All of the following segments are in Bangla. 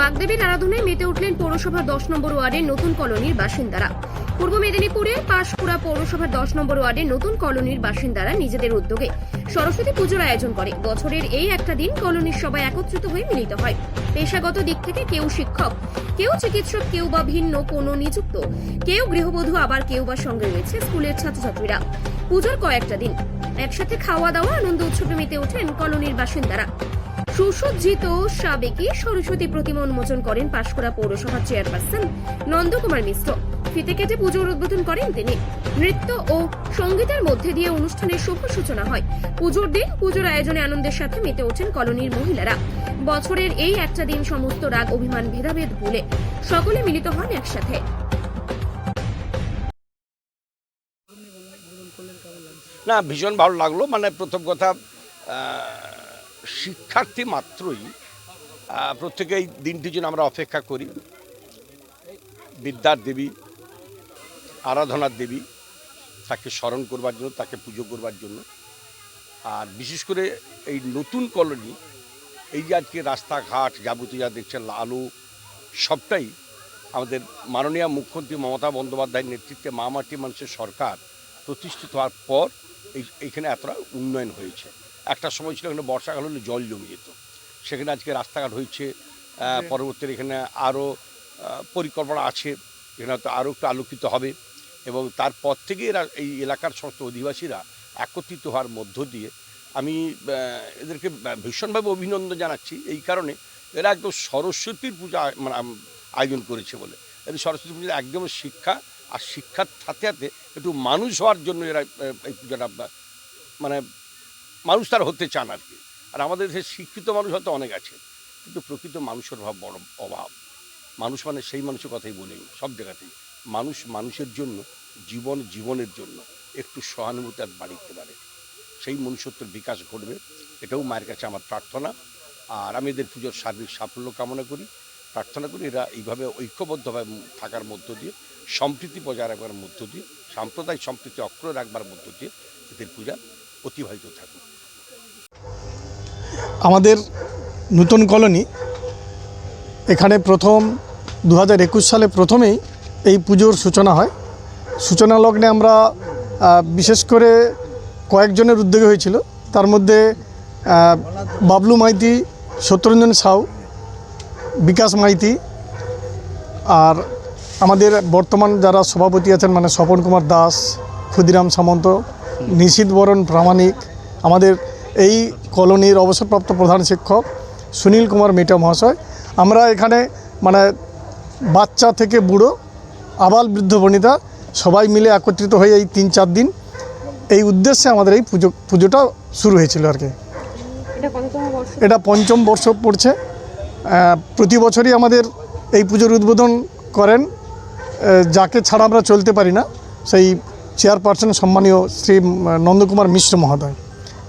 বাগদেবীর আরাধনায় মেতে উঠলেন পৌরসভা 10 নম্বর ওয়ার্ডের নতুন কলোনির বাসিন্দারা। পূর্ব মেদিনীপুরের পাঁশকুড়া পৌরসভার 10 নম্বর ওয়ার্ডের নতুন কলোনির বাসিন্দারা নিজেদের উদ্যোগে সরস্বতী পুজোর আয়োজন করে। বছরের এই একটা দিন কলোনির সবাই একত্রিত হয়ে মিলিত হয়। পেশাগত দিক থেকে কেউ শিক্ষক, কেউ চিকিৎসক, কেউ বা ভিন্ন কোনো নিযুক্ত, কেউ গৃহবধূ, আবার কেউ বা সঙ্গে রয়েছে স্কুলের ছাত্রছাত্রীরা। পুজোর কয়েকটা দিন একসাথে খাওয়া দাওয়া আনন্দ উৎসবে মেতে ওঠেন কলোনির বাসিন্দারা। সুসজ্জিত সাবেকি সরস্বতী প্রতিমা উন্মোচন করেন পাঁশকুড়া পৌরসভার চেয়ারপারসন নন্দকুমার মিশ্র। ফিতে কেটে পুজোর উদ্বোধন করেন তিনি। নৃত্য ও সঙ্গীতের মধ্যে দিয়ে অনুষ্ঠানের শুভ সূচনা হয়। পুজোর দিন পুজোর আয়োজনে আনন্দের সাথে মেতে ওঠেন কলোনির মহিলারা। বছরের এই একটা দিন সমস্ত রাগ অভিমান ভেদাভেদ ভুলে সকলে মিলিত হন একসাথে। না, ভীষণ ভালো লাগলো। মানে প্রথম কথা, শিক্ষার্থী মাত্রই প্রত্যেকে এই দিনটির জন্য আমরা অপেক্ষা করি। বিদ্যার দেবী, আরাধনার দেবী, তাকে স্মরণ করবার জন্য, তাকে পুজো করবার জন্য। আর বিশেষ করে এই নতুন কলোনি, এই যে আজকে রাস্তাঘাট যাবতীয় যা দেখছেন, আলো, সবটাই আমাদের মাননীয় মুখ্যমন্ত্রী মমতা বন্দ্যোপাধ্যায়ের নেতৃত্বে মা মাটি মানুষের সরকার প্রতিষ্ঠিত হওয়ার পর এইখানে এতটা উন্নয়ন হয়েছে। একটা সময় ছিল এখানে বর্ষাকাল হলে জল জমে যেত, সেখানে আজকে রাস্তাঘাট হয়েছে। পরবর্তীতে এখানে আরও পরিকল্পনা আছে, এখানে হয়তো আরও একটু আলোকিত হবে। এবং তারপর থেকে এরা এই এলাকার সমস্ত অধিবাসীরা একত্রিত হওয়ার মধ্য দিয়ে আমি এদেরকে ভীষণভাবে অভিনন্দন জানাচ্ছি। এই কারণে এরা একদম সরস্বতীর পূজা মানে আয়োজন করেছে বলে। এই সরস্বতী পূজা একদম শিক্ষা, আর শিক্ষার সাথে সাথে একটু মানুষ হওয়ার জন্য এরা এই পূজাটা মানে মানুষ তারা হতে চান আর কি। আর আমাদের দেশে শিক্ষিত মানুষ হয়তো অনেক আছে, কিন্তু প্রকৃত মানুষের বড় অভাব। মানুষ মানে সেই মানুষের কথাই বলি সব জায়গাতেই, মানুষ মানুষের জন্য, জীবনের জন্য একটু সহানুভূতি আর বাড়িতে পারে, সেই মনুষ্যত্বের বিকাশ ঘটবে। এটাও মায়ের কাছে আমার প্রার্থনা। আর আমি এদের পুজোর সার্বিক সাফল্য কামনা করি, প্রার্থনা করি এরা এইভাবে ঐক্যবদ্ধভাবে থাকার মধ্য দিয়ে, সম্প্রীতি বজায় রাখবার মধ্য দিয়ে, সাম্প্রদায়িক সম্প্রীতি অক্ষুণ্ণ রাখবার মধ্য দিয়ে এদের পূজা অতিবাহিত থাকুক। আমাদের নতুন কলোনি এখানে প্রথম 2021 সালে প্রথমেই এই পুজোর সূচনা হয়। সূচনা লগ্নে আমরা বিশেষ করে কয়েকজনের উদ্যোগে হয়েছিল। তার মধ্যে বাবলু মাইতি, সত্যরঞ্জন সাউ, বিকাশ মাইতি, আর আমাদের বর্তমান যারা সভাপতি আছেন মানে স্বপন কুমার দাস, ক্ষুদিরাম সামন্ত, নিশীথ বরণ প্রামাণিক, আমাদের এই কলোনির অবসরপ্রাপ্ত প্রধান শিক্ষক সুনীল কুমার মিটা মহাশয়। আমরা এখানে মানে বাচ্চা থেকে বুড়ো, আবাল বৃদ্ধ বনিতা সবাই মিলে একত্রিত হয়ে এই 3-4 দিন এই উদ্দেশ্যে আমাদের এই পুজোটা শুরু হয়েছিল আর কি। এটা 5ম বর্ষ পড়ছে। প্রতি বছরই আমাদের এই পুজোর উদ্বোধন করেন যাকে ছাড়া আমরা চলতে পারি না, সেই চেয়ারপারসন সম্মানীয় শ্রী নন্দকুমার মিশ্র মহোদয়।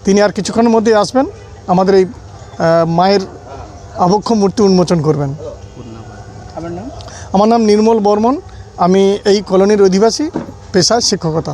তিনি আর কিছুক্ষণের মধ্যে আসবেন, আমাদের এই মায়ের আবক্ষ মূর্তি উন্মোচন করবেন। আমার নাম নির্মল বর্মন, আমি এই কলোনির অধিবাসী, পেশায় শিক্ষকতা।